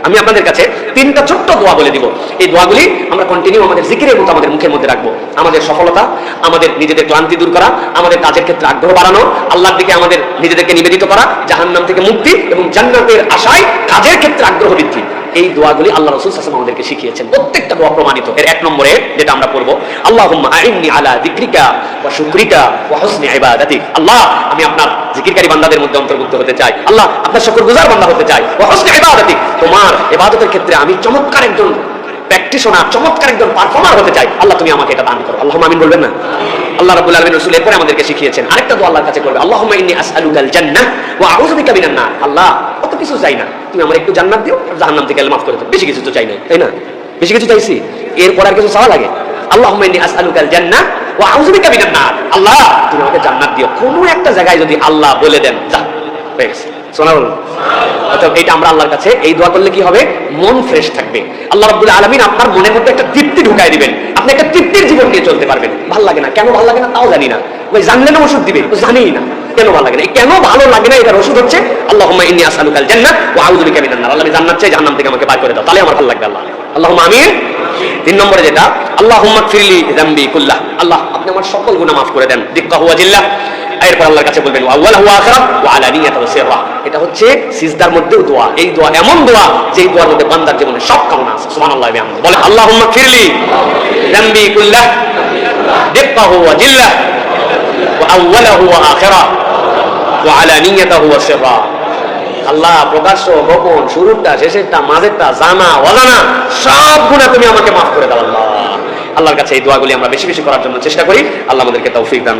আমি আপনাদের কাছে তিনটা ছোট্ট দোয়া বলে দিব। এই দোয়াগুলি আমরা কন্টিনিউ আমাদের জিকিরের মতো আমাদের মুখের মধ্যে রাখবো। আমাদের সফলতা, আমাদের নিজেদের ক্লান্তি দূর করা, আমাদের কাজের ক্ষেত্রে আগ্রহ বাড়ানো, আল্লাহর দিকে আমাদের নিজেদেরকে নিবেদিত করা, জাহান্নাম থেকে মুক্তি এবং জান্নাতের আশায় কাজের ক্ষেত্রে আগ্রহ বৃদ্ধি। এই দোয়াগুলি আল্লাহ রাসূল সাল্লাল্লাহু আলাইহি ওয়াসাল্লাম আমাদেরকে শিখিয়েছেন। প্রত্যেকটা দোয়া প্রমাণিত। এর এক নম্বরে যেটা আমরা পড়বো, আল্লাহুম্মা আইন্নি আলা যিকরিকা ওয়া শুকরিকা ওয়া হুসনি ইবাদাতিক। আল্লাহ, আমি আপনার জিকিরকারী বান্দাদের মধ্যে অন্তর্ভুক্ত হতে চাই। আল্লাহ, আপনার শুকরগুজার বান্দা হতে চাই। ওয়া হুসনি ইবাদাতিক, তোমার ইবাদতের ক্ষেত্রে আমি চমৎকার একজন প্র্যাকটিশনার, চমৎকার একজন পারফর্মার হতে চাই। আল্লাহ, তুমি আমাকে এটা দান করো। আল্লাহুম্মা আমিন বলবেন না? আল্লাহ রাব্বুল আলামিন রাসূল এরপরে আমাদেরকে শিখিয়েছেন আরেকটা দোয়া আল্লাহর কাছে করবে, আল্লাহুম্মা ইন্নী আসআলুকাল জান্নাহ ওয়া আউযু বিকা মিনান নার। আল্লাহ, কত কিছু চাই না, তুমি আমার একটু জান্নাত দিও আর জাহান্নাম থেকে মাফ করে দাও। বেশি কিছু তো চাই না, তাই না? বেশি কিছু চাইছি, এরপর আর কিছু চাওয়া লাগে? আল্লাহুম্মা ইন্নী আসআলুকাল জান্নাহ ওয়া আউযু বিকা মিনান নার। আল্লাহ, তুমি আমাকে জান্নাত দিও। কোনো একটা জায়গায় যদি আল্লাহ বলে দেন, যা হয়ে গেছে। সুবহানাল্লাহ। অতএব এটা আমরা আল্লাহর কাছে এই দোয়া করলে কি হবে? মন ফ্রেশ থাকবে। আল্লাহ রাব্বুল আলামিন আপনার মনের মধ্যে একটা তৃপ্তি ঢুকাই দিবেন। আপনি একটা তৃপ্তির জীবন নিয়ে চলতে পারবেন। ভালো লাগে না, কেন ভালো লাগে না তাও জানি না। ওই জানলে না ওষুধ দিবে, তো জানিই না কেন ভালো লাগে না। কেন ভালো লাগে না এটার ওষুধ হচ্ছে আল্লাহুম্মা ইন্নী আসআলুকাল জান্নাহ ওয়া আউযু বিকা মিনান নার। আল্লাহ, আমি জান্নাত চাই, জাহান্নাম থেকে আমাকে বের করে দাও, তাহলে আমার ভালো লাগবে। আল্লাহ, আল্লাহুম্মা আমিন। তিন নম্বরে যেটা, আল্লাহুম্মা গফিরলি যামবি কুল্লাহ। আল্লাহ, আপনি আমার সকল গুনাহ মাফ করে দেন, দিক্কাহু ওয়া জিল্লাহ। এরপর আল্লাহর কাছে বলবেন আউয়ালাহু ওয়া আখিরাহু ওয়া আলানিয়াতাহু ওয়া সিররাহু। এটা হচ্ছে সিজদার মধ্যেও দোয়া। এই দোয়া এমন দোয়া যেই দোয়ার মধ্যে বান্দার জীবনে সব কামনা আছে। সুবহানাল্লাহ। বলে আল্লাহুম্মা গফিরলি যামবি কুল্লাহ দিক্কাহু ওয়া জিল্লাহ ওয়া আউয়ালাহু ওয়া আখিরাহু ওয়া আলানিয়াতাহু ওয়া সিররাহু। আল্লাহ, প্রকাশ্য, গোপন, শুরুটা, শেষেরটা, মাঝেরটা, জানা অজানা সব গুনাহ তুমি আমাকে মাফ করে দাও। আল্লাহ, আল্লাহর কাছে এই দোয়াগুলি আমরা বেশি বেশি করার জন্য চেষ্টা করি। আল্লাহ আমাদেরকে তৌফিক দান।